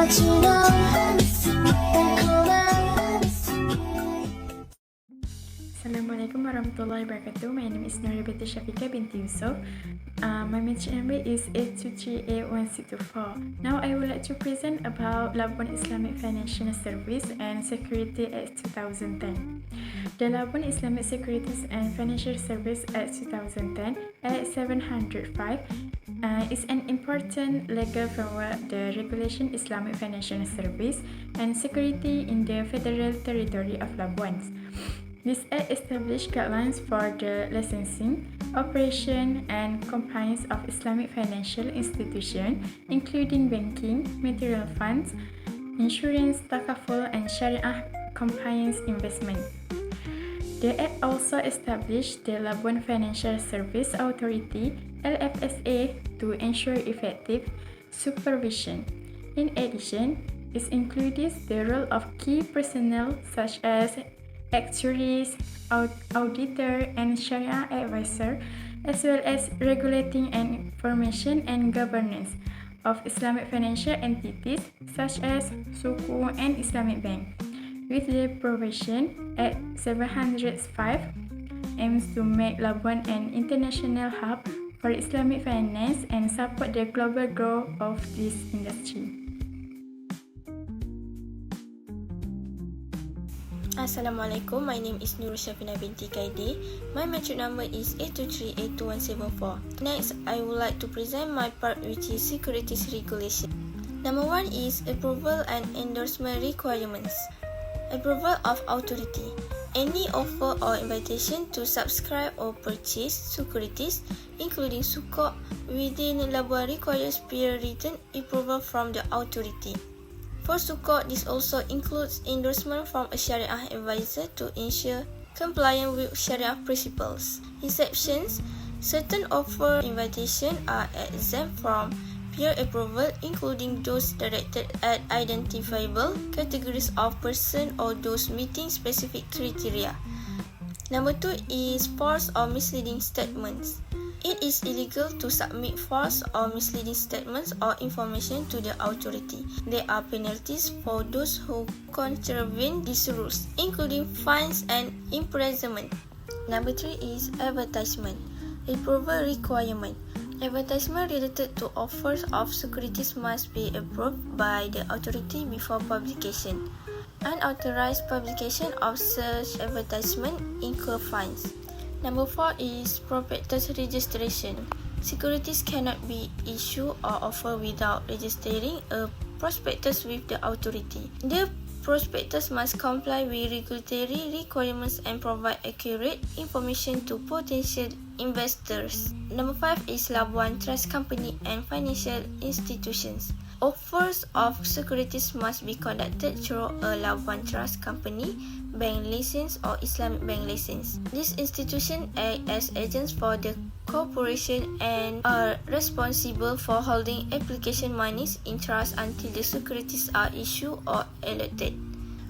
what you know. Assalamualaikum warahmatullahi wabarakatuh. My name is Nuribati Shafika binti Yusof. My mention number is 8238164. Now I would like to present about Labuan Islamic Financial Service and Security Act 2010. The Labuan Islamic Securities and Financial Service Act 2010, Act 705, is an important legal framework that regulates Islamic financial service and security in the Federal Territory of Labuan. This act established guidelines for the licensing, operation, and compliance of Islamic financial institutions, including banking, material funds, insurance, takaful, and Sharia compliance investment. The act also established the Labuan Financial Service Authority (LFSA) to ensure effective supervision. In addition, it includes the role of key personnel such as actuaries, auditor, and Sharia advisor, as well as regulating and formation and governance of Islamic financial entities such as Suku and Islamic Bank. With the provision, Act 705 aims to make Labuan an international hub for Islamic finance and support the global growth of this industry. Assalamualaikum, my name is Nur Syafina binti Kaidi. My matric number is 823822174. Next, I would like to present my part, which is securities regulation. Number 1 is approval and endorsement requirements. Approval of authority. Any offer or invitation to subscribe or purchase securities, including sukuk, within Labuan requires prior written approval from the authority. For sukuk, this also includes endorsement from a Sharia advisor to ensure compliance with Sharia principles. Exceptions: certain offer invitations are exempt from peer approval, including those directed at identifiable categories of person or those meeting specific criteria. Number 2 is false or misleading statements. It is illegal to submit false or misleading statements or information to the authority. There are penalties for those who contravene these rules, including fines and imprisonment. Number 3 is advertisement. Approval requirement. Advertisement related to offers of securities must be approved by the authority before publication. Unauthorized publication of such advertisement incur fines. Number 4 is prospectus registration. Securities cannot be issued or offered without registering a prospectus with the authority. The prospectus must comply with regulatory requirements and provide accurate information to potential investors. Number 5 is Labuan Trust Company and Financial Institutions. Offers of securities must be conducted through a Labuan Trust Company, bank license or Islamic bank license. These institutions act as agents for the corporation and are responsible for holding application monies in trust until the securities are issued or allotted.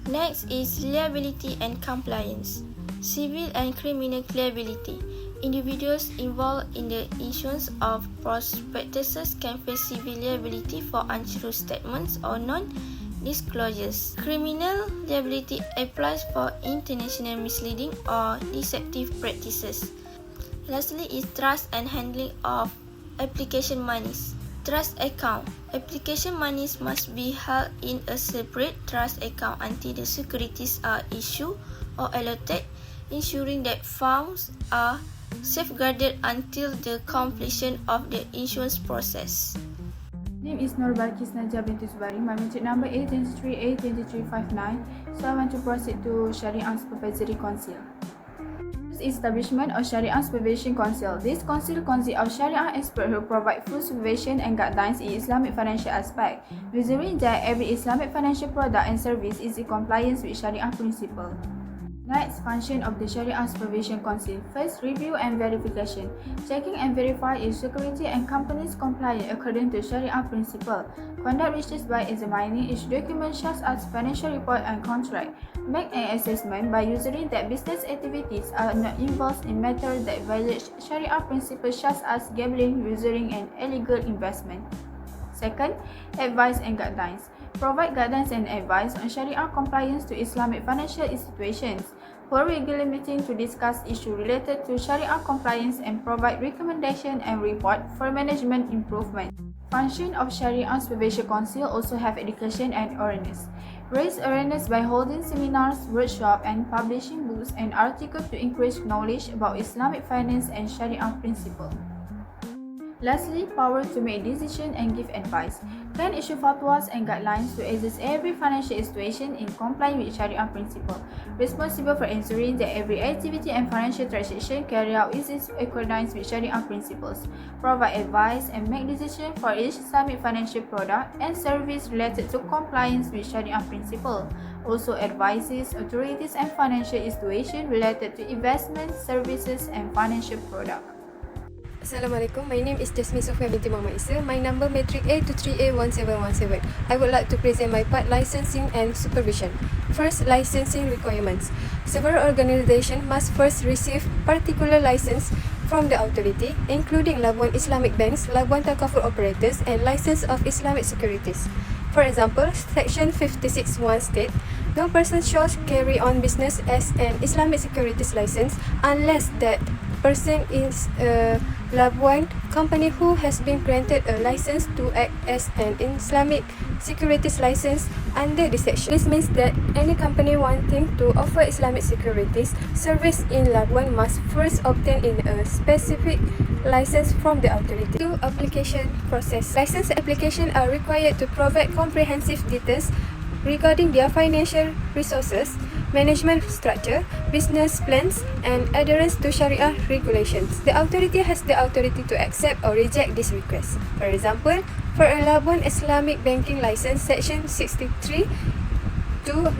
Next is liability and compliance. Civil and criminal liability. Individuals involved in the issuance of prospectuses can face civil liability for untrue statements or non-disclosures. Criminal liability applies for international misleading or deceptive practices. Lastly is trust and handling of application monies. Trust account. Application monies must be held in a separate trust account until the securities are issued or allotted, ensuring that funds are safeguarded until the completion of the issuance process. Name is Nur Balkis Najah binti Subari. My matric number 823822359. So I want to proceed to Sharia Supervisory Council. Establishment of Sharia Supervision Council. This council consists of Sharia experts who provide full supervision and guidelines in Islamic financial aspect, ensuring that every Islamic financial product and service is in compliance with Sharia principles. Next, function of the Sharia Supervision Council. First, review and verification. Checking and verify if security and companies comply according to Sharia principle. Conduct research by examining each document such as financial report and contract. Make an assessment by ensuring that business activities are not involved in matters that violate Sharia principles such as gambling, usury, and illegal investment. Second, advice and guidelines. provide guidance and advice on Sharia compliance to Islamic financial institutions, hold regular meetings to discuss issues related to Sharia compliance and provide recommendation and report for management improvement. Function of Sharia Supervision Council also have education and awareness. Raise awareness by holding seminars, workshops, and publishing books and articles to increase knowledge about Islamic finance and Sharia principles. Lastly, power to make decisions and give advice. Can issue fatwas and guidelines to assist every financial institution in compliance with Sharia principle. Responsible for ensuring that every activity and financial transaction carried out is in accordance with Sharia principles. Provide advice and make decisions for each Islamic financial product and service related to compliance with Sharia principle. Also advises authorities and financial institutions related to investment, services, and financial products. Assalamualaikum, my name is Jasmine Sofia binti Muhammad Isa. My number matric A23A1717. I would like to present my part licensing and supervision. First, licensing requirements. Several organizations must first receive particular license from the authority, including Labuan Islamic Banks, Labuan Takaful Operators, and license of Islamic Securities. For example, Section 56(1) states, no person shall carry on business as an Islamic Securities license unless that person is a Labuan company who has been granted a license to act as an Islamic Securities license under this section. This means that any company wanting to offer Islamic securities service in Labuan must first obtain in a specific license from the authority. 2. Application process. License applications are required to provide comprehensive details regarding their financial resources, management structure, business plans, and adherence to Sharia regulations. The authority has the authority to accept or reject this request. For example, for a Labuan Islamic banking license, Section 63(2)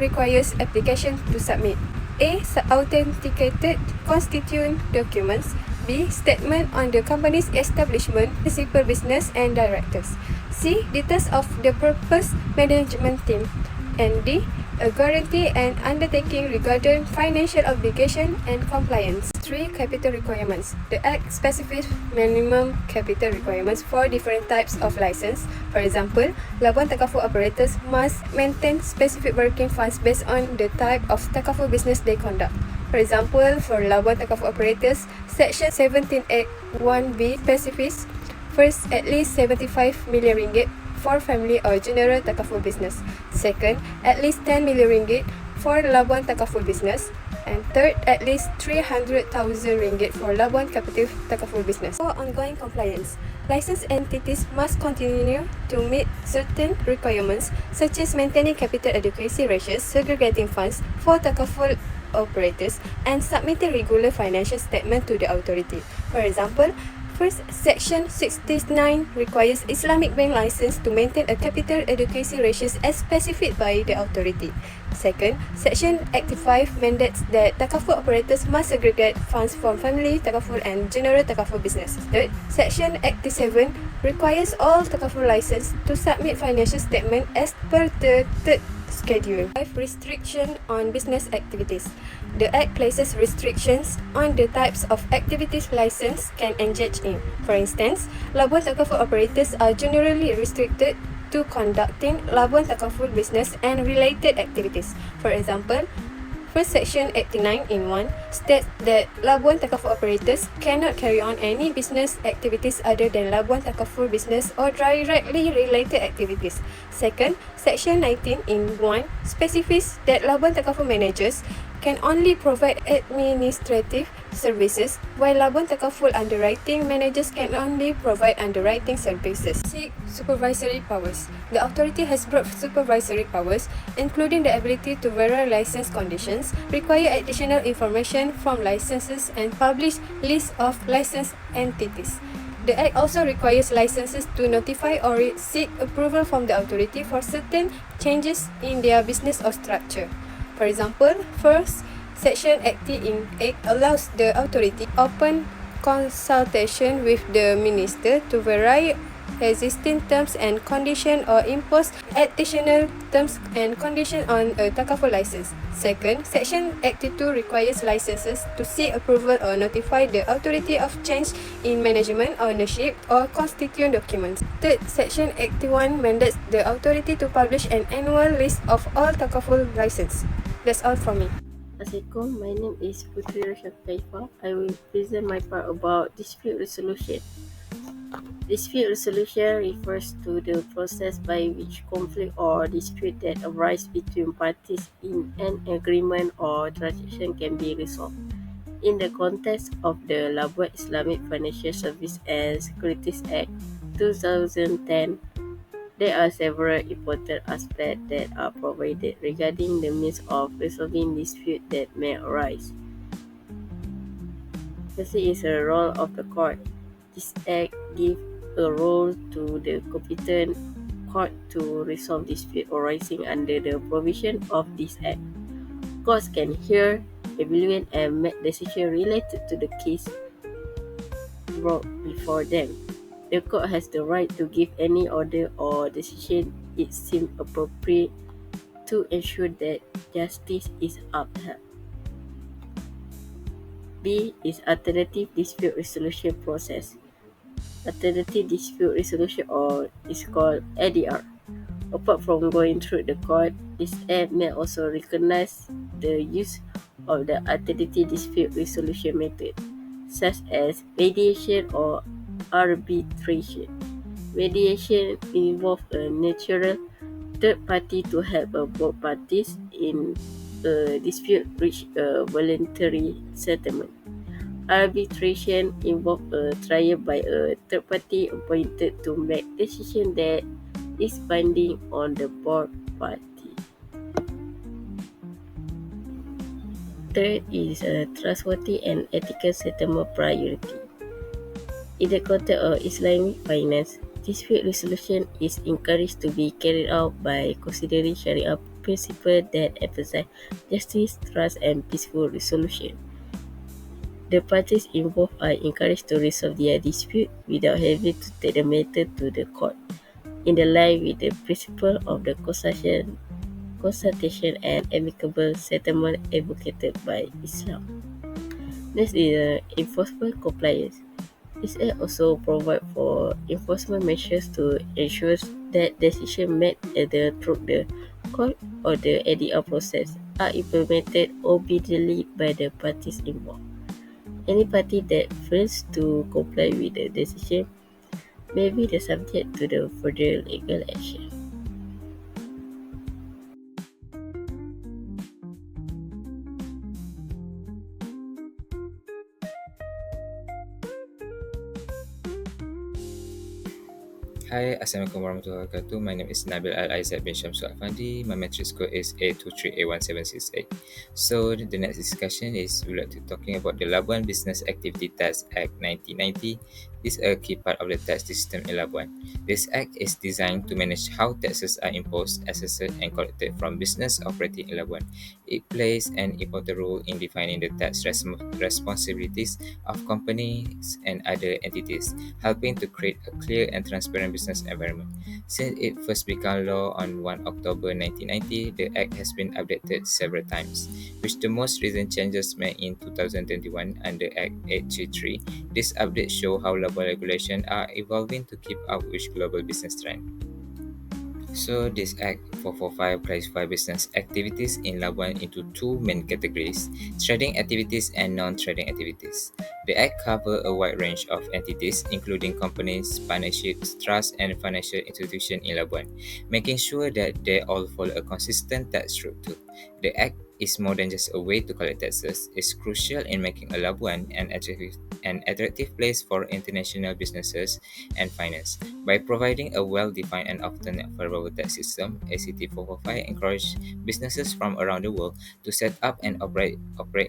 requires application to submit A. Authenticated constituent documents, B. Statement on the company's establishment, principal business, and directors, C. Details of the purpose management team, and D. A guarantee and undertaking regarding financial obligation and compliance. 3. Capital requirements. The Act specifies minimum capital requirements for different types of license. For example, Labuan Takaful Operators must maintain specific working funds based on the type of takaful business they conduct. For example, for Labuan Takaful Operators, Section 17 Act 1B specifies first at least 75 million ringgit for family or general takaful business. Second, at least 10 million ringgit for Labuan Takaful business. And third, at least 300,000 ringgit for Labuan Captive Takaful business. For ongoing compliance, licensed entities must continue to meet certain requirements such as maintaining capital adequacy ratios, segregating funds for takaful operators, and submitting regular financial statement to the authority. For example, first, Section 69 requires Islamic bank license to maintain a capital adequacy ratios as specified by the authority. Second, Section 85 mandates that takaful operators must segregate funds from family takaful and general takaful business. Third, Section 87 requires all takaful license to submit financial statement as per the third schedule. 5. Restriction on business activities. The Act places restrictions on the types of activities license can engage in. For instance, Labuan Takaful Operators are generally restricted to conducting Labuan Takaful business and related activities. For example, first Section 89 in 1 states that Labuan Takaful Operators cannot carry on any business activities other than Labuan Takaful business or directly related activities. Second, Section 19 in 1 specifies that Labuan Takaful managers can only provide administrative services, while Labuan Takaful underwriting managers can only provide underwriting services. 6. Supervisory powers. The authority has broad supervisory powers, including the ability to vary license conditions, require additional information from licenses, and publish lists of licensed entities. The Act also requires licenses to notify or seek approval from the authority for certain changes in their business or structure. For example, first, Section 80 in Act allows the authority open consultation with the minister to vary existing terms and conditions or impose additional terms and conditions on a takaful license. Second, Section 82 requires licenses to seek approval or notify the authority of change in management, ownership, or constituent documents. Third, Section 81 mandates the authority to publish an annual list of all takaful licenses. That's all from me. Assalamualaikum, my name is Putri Rashad Taifa. I will present my part about dispute resolution. Dispute resolution refers to the process by which conflict or dispute that arise between parties in an agreement or transaction can be resolved. In the context of the Labuan Islamic Financial Service and Securities Act 2010, there are several important aspects that are provided regarding the means of resolving disputes that may arise. Firstly is the role of the court. This act gives a role to the competent court to resolve disputes arising under the provision of this act. Courts can hear, evaluate, and make decisions related to the case brought before them. The court has the right to give any order or decision it seems appropriate to ensure that justice is upheld. B is alternative dispute resolution process. Alternative dispute resolution or is called ADR. Apart from going through the court, this act may also recognize the use of the alternative dispute resolution method, such as mediation or arbitration. Mediation involves a natural third party to help both parties in a dispute reach a voluntary settlement. Arbitration involves a trial by a third party appointed to make decision that is binding on the both party. Third is a trustworthy and ethical settlement priority. In the context of Islamic finance, dispute resolution is encouraged to be carried out by considering Sharia principles that emphasize justice, trust, and peaceful resolution. The parties involved are encouraged to resolve their dispute without having to take the matter to the court, in line with the principle of the consultation and amicable settlement advocated by Islam. Next is enforcement compliance. This act also provides for enforcement measures to ensure that decisions made either through the court or the ADR process are implemented obediently by the parties involved. Any party that fails to comply with the decision may be subject to the further legal action. Hi, Assalamualaikum warahmatullahi wabarakatuh. My name is Nabil Al-Aizad bin Shamsul Afandi. My metric score is A23A1768. So the next discussion is we'd like to talking about the Labuan Business Activity Tax Act 1990. This is a key part of the tax system in Labuan. This act is designed to manage how taxes are imposed, assessed, and collected from business operating in Labuan. It plays an important role in defining the tax responsibilities of companies and other entities, helping to create a clear and transparent business environment. Since it first became law on 1 October 1990, the Act has been updated several times, with the most recent changes made in 2021 under Act 833. These updates show how local regulations are evolving to keep up with global business trends. So this Act 445 classifies business activities in Labuan into two main categories: trading activities and non-trading activities. The Act covers a wide range of entities, including companies, partnerships, trusts, and financial institutions in Labuan, making sure that they all follow a consistent tax structure. The Act is more than just a way to collect taxes. It's crucial in making a Labuan an attractive place for international businesses and finance. By providing a well-defined and often favorable tax system, ACT 445 encourages businesses from around the world to set up and operate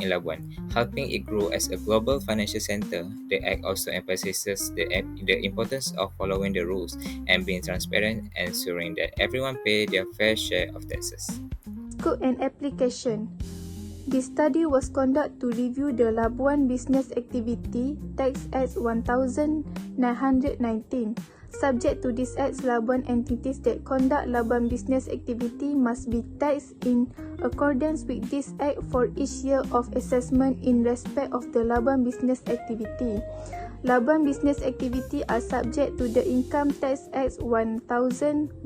in Labuan, helping it grow as a global financial center. The Act also emphasizes the importance of following the rules and being transparent, ensuring that everyone pays their fair share of taxes. Scope and application. This study was conducted to review the Labuan Business Activity Tax Act 1919. Subject to this Act, Labuan entities that conduct Labuan business activity must be taxed in accordance with this Act for each year of assessment in respect of the Labuan business activity. Labuan business activity are subject to the Income Tax Act 1967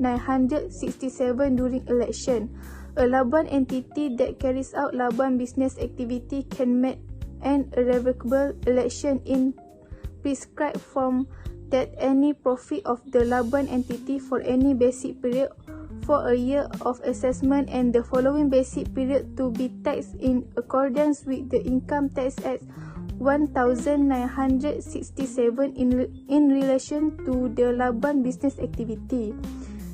during election. A Labuan entity that carries out Labuan business activity can make an irrevocable election in prescribed form that any profit of the Labuan entity for any basic period for a year of assessment and the following basic period to be taxed in accordance with the Income Tax Act 1967 in relation to the Labuan business activity.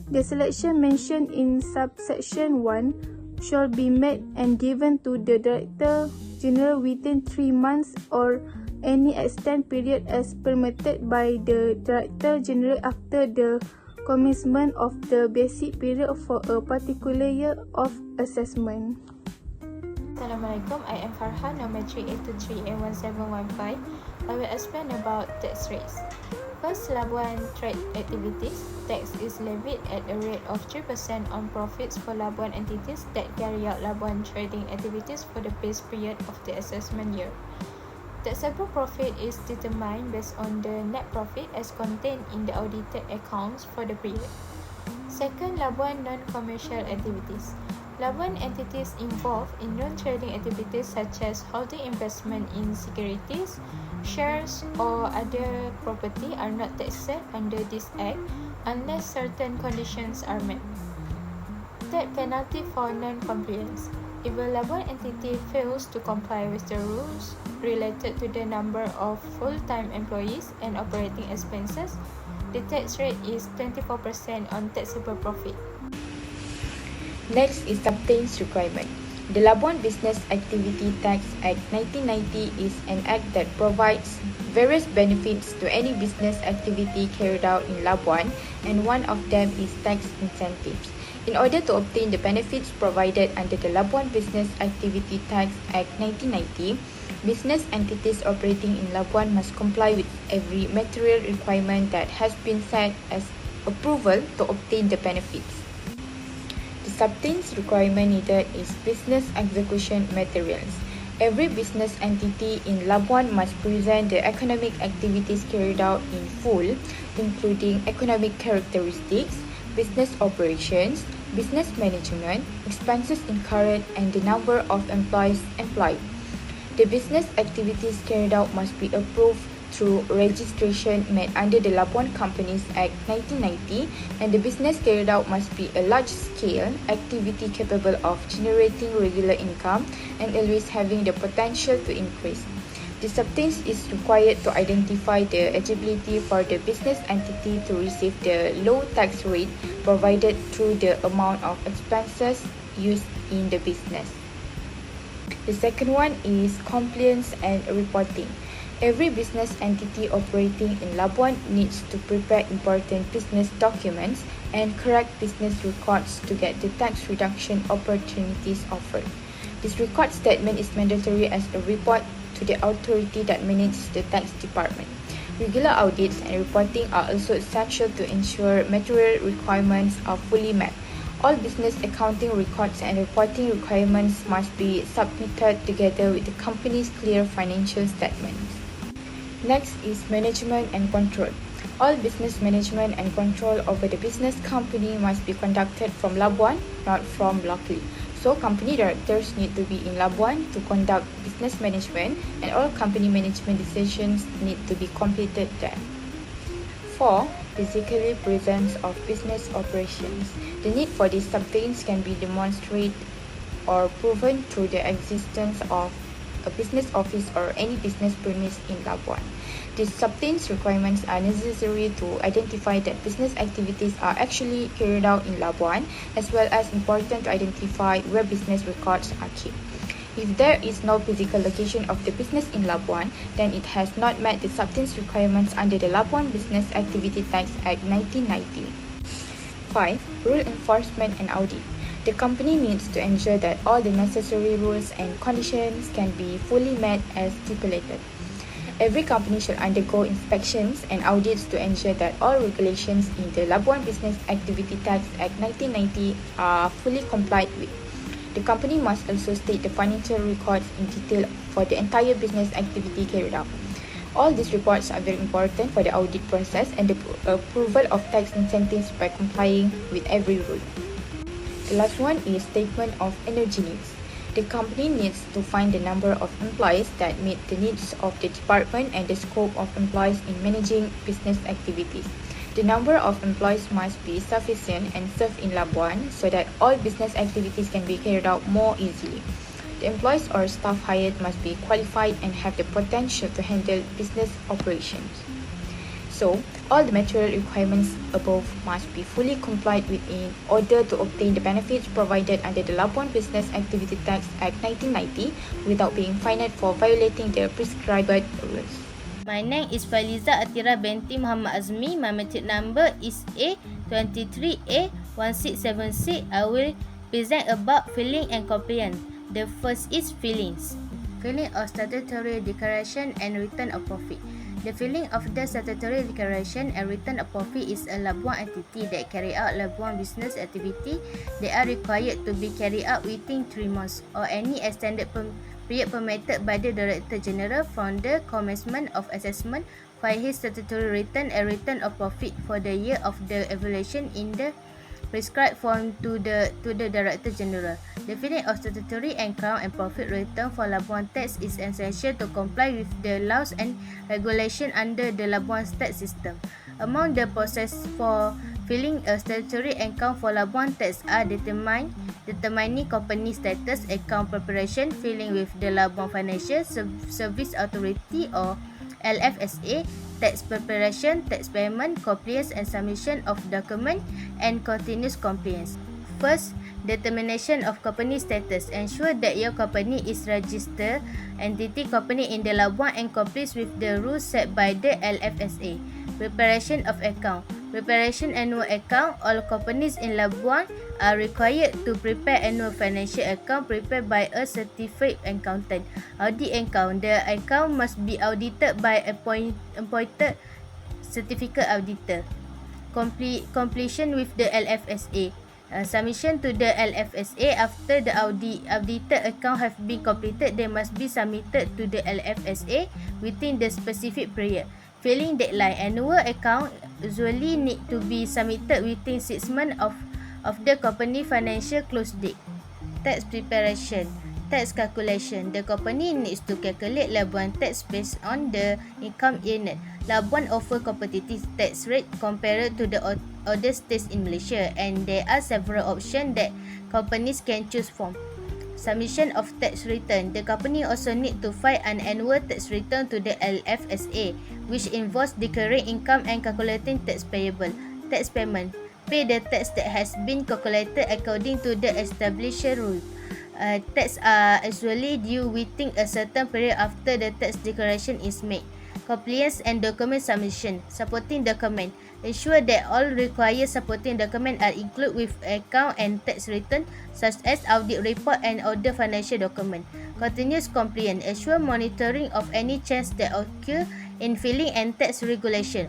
The selection mentioned in subsection 1 shall be made and given to the Director General within 3 months or any extended period as permitted by the Director General after the commencement of the basic period for a particular year of assessment. Assalamualaikum, I am Farhan, number 3823A1715. I will explain about tax rates. First, Labuan trade activities. Tax is levied at a rate of 3% on profits for Labuan entities that carry out Labuan trading activities for the base period of the assessment year. Taxable profit is determined based on the net profit as contained in the audited accounts for the period. Second, Labuan non-commercial activities. Labuan entities involved in non-trading activities such as holding investment in securities, shares or other property are not taxed under this Act unless certain conditions are met. Third, penalty for non-compliance. If a Labuan entity fails to comply with the rules related to the number of full-time employees and operating expenses, the tax rate is 24% on taxable profit. Next is substance requirement. The Labuan Business Activity Tax Act 1990 is an act that provides various benefits to any business activity carried out in Labuan, and one of them is tax incentives. In order to obtain the benefits provided under the Labuan Business Activity Tax Act 1990, business entities operating in Labuan must comply with every material requirement that has been set as approval to obtain the benefits. The substance requirement needed is business execution materials. Every business entity in Labuan must present the economic activities carried out in full, including economic characteristics, business operations, business management, expenses incurred, and the number of employees employed. The business activities carried out must be approved through registration made under the Labuan Companies Act 1990, and the business carried out must be a large-scale activity capable of generating regular income and always having the potential to increase. The substance is required to identify the eligibility for the business entity to receive the low tax rate provided through the amount of expenses used in the business. The second one is compliance and reporting. Every business entity operating in Labuan needs to prepare important business documents and correct business records to get the tax reduction opportunities offered. This record statement is mandatory as a report to the authority that manages the tax department. Regular audits and reporting are also essential to ensure material requirements are fully met. All business accounting records and reporting requirements must be submitted together with the company's clear financial statements. Next is management and control. All business management and control over the business company must be conducted from Labuan, not from locally. So, company directors need to be in Labuan to conduct business management, and all company management decisions need to be completed there. 4. Physically presence of business operations. The need for this substance can be demonstrated or proven through the existence of a business office or any business premise in Labuan. These substance requirements are necessary to identify that business activities are actually carried out in Labuan, as well as important to identify where business records are kept. If there is no physical location of the business in Labuan, then it has not met the substance requirements under the Labuan Business Activity Tax Act 1990. 5. Rule enforcement and audit. The company needs to ensure that all the necessary rules and conditions can be fully met as stipulated. Every company should undergo inspections and audits to ensure that all regulations in the Labuan Business Activity Tax Act 1990 are fully complied with. The company must also state the financial records in detail for the entire business activity carried out. All these reports are very important for the audit process and the approval of tax incentives by complying with every rule. The last one is statement of energy needs. The company needs to find the number of employees that meet the needs of the department and the scope of employees in managing business activities. The number of employees must be sufficient and served in Labuan so that all business activities can be carried out more easily. The employees or staff hired must be qualified and have the potential to handle business operations. So, all the material requirements above must be fully complied with in order to obtain the benefits provided under the Labuan Business Activity Tax Act 1990 without being fined for violating the prescribed rules. My name is Faliza Atira binti Muhammad Azmi. My metric number is A23A1676. I will present about filing and compliance. The first is filings. Filing of statutory declaration and return of profit. The filing of the statutory declaration and return of profit is a Labuan entity that carry out Labuan business activity. They are required to be carried out within 3 months or any extended period permitted by the Director General from the commencement of assessment, file his statutory return and return of profit for the year of the evaluation in the prescribed form to the Director General. The filing of statutory account and profit return for Labuan tax is essential to comply with the laws and regulation under the Labuan tax system. Among the process for filing a statutory account for Labuan tax are determining company status, account preparation, filing with the Labuan Financial Service Authority or LFSA, tax preparation, tax payment, compliance and submission of document, and continuous compliance. First, determination of company status. Ensure that your company is registered entity company in the Labuan and complies with the rules set by the LFSA. Preparation of account. Preparation annual account. All companies in Labuan are required to prepare annual financial account prepared by a certified accountant. Audit account. The account must be audited by appointed certificate auditor. Completion with the LFSA. Submission to the LFSA. After the audited account have been completed, they must be submitted to the LFSA within the specific period. Filing deadline. Annual account usually need to be submitted within 6 months of the company financial close date. Tax preparation. Tax calculation. The company needs to calculate Labuan tax based on the income earned. Labuan offer competitive tax rate compared to the other states in Malaysia, and there are several options that companies can choose from. Submission of tax return. The company also need to file an annual tax return to the LFSA, which involves declaring income and calculating tax payable. Tax payment. Pay the tax that has been calculated according to the established rule. Tax are usually due within a certain period after the tax declaration is made. Compliance and document submission. Supporting document. Ensure that all required supporting documents are included with account and tax return, such as audit report and other financial document. Continuous compliance. Ensure monitoring of any change that occur in filing and tax regulation.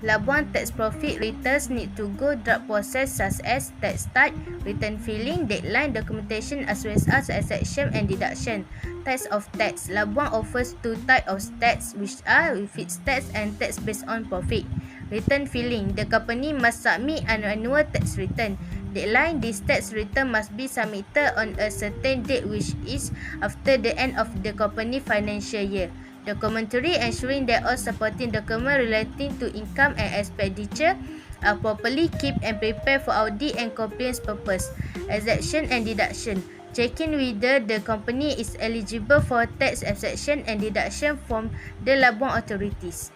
Labuan tax profit returns need to go through process such as tax start, return filing, deadline, documentation as well as exemption and deduction. Types of tax. Labuan offers 2 types of tax, which are fixed tax and tax based on profit. Return filing. The company must submit an annual tax return. Deadline. This tax return must be submitted on a certain date, which is after the end of the company financial year. Documentary. Ensuring that all supporting documents relating to income and expenditure are properly kept and prepared for audit and compliance purpose. Exemption and deduction. Checking whether the company is eligible for tax exemption and deduction from the Labuan authorities.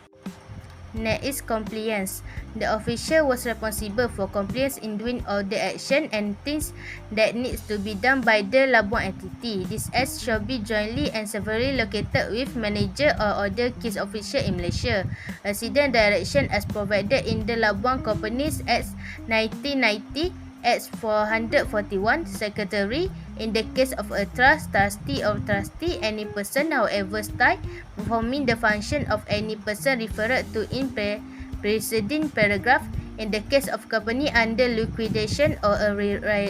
Next is compliance. The official was responsible for compliance in doing all the action and things that needs to be done by the Labuan entity. This acts shall be jointly and severally located with manager or other case official in Malaysia. Resident direction as provided in the Labuan Companies Act 1990 Act 441, Secretary. In the case of a trust, trustee or trustee, any person, however style, performing the function of any person referred to in preceding paragraph. In the case of company under liquidation or a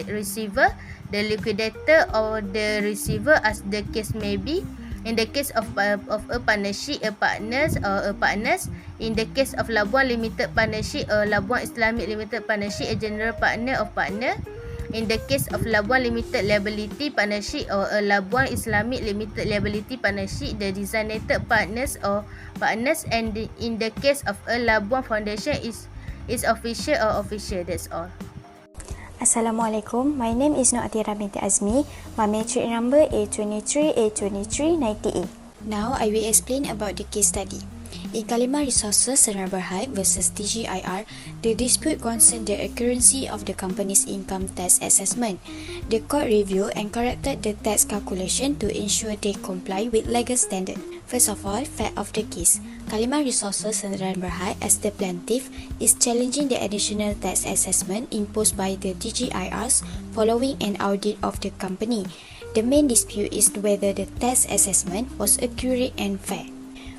receiver, the liquidator or the receiver as the case may be. In the case of a partnership, a partners or a partners. In the case of Labuan Limited Partnership or Labuan Islamic Limited Partnership, a general partner of partner. In the case of Labuan Limited Liability Partnership or a Labuan Islamic Limited Liability Partnership, the designated partners or partners. And in the case of a Labuan Foundation is official or official. That's all. Assalamualaikum. My name is Nur Atira binti Azmi. My matric number A23A2390A. Now I will explain about the case study. In Kalimah Resources Sdn Bhd versus DGIR, the dispute concerned the accuracy of the company's income tax assessment. The court reviewed and corrected the tax calculation to ensure they comply with legal standard. First of all, fact of the case. Kalimah Resources Sdn Bhd as the plaintiff is challenging the additional tax assessment imposed by the DGIRs following an audit of the company. The main dispute is whether the tax assessment was accurate and fair.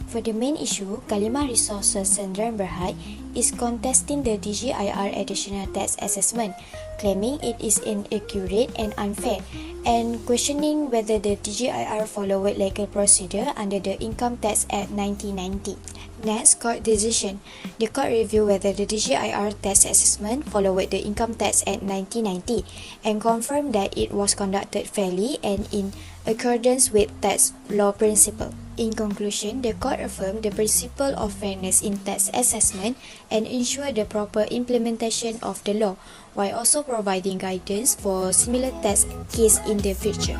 For the main issue, Kalimah Resources Sdn Bhd is contesting the DGIR additional tax assessment, claiming it is inaccurate and unfair, and questioning whether the DGIR followed legal procedure under the Income Tax Act 1990. Next, court decision. The court reviewed whether the DGIR tax assessment followed the Income Tax Act 1990 and confirmed that it was conducted fairly and in accordance with tax law principle. In conclusion, the court affirmed the principle of fairness in tax assessment and ensured the proper implementation of the law, while also providing guidance for similar tax cases in the future.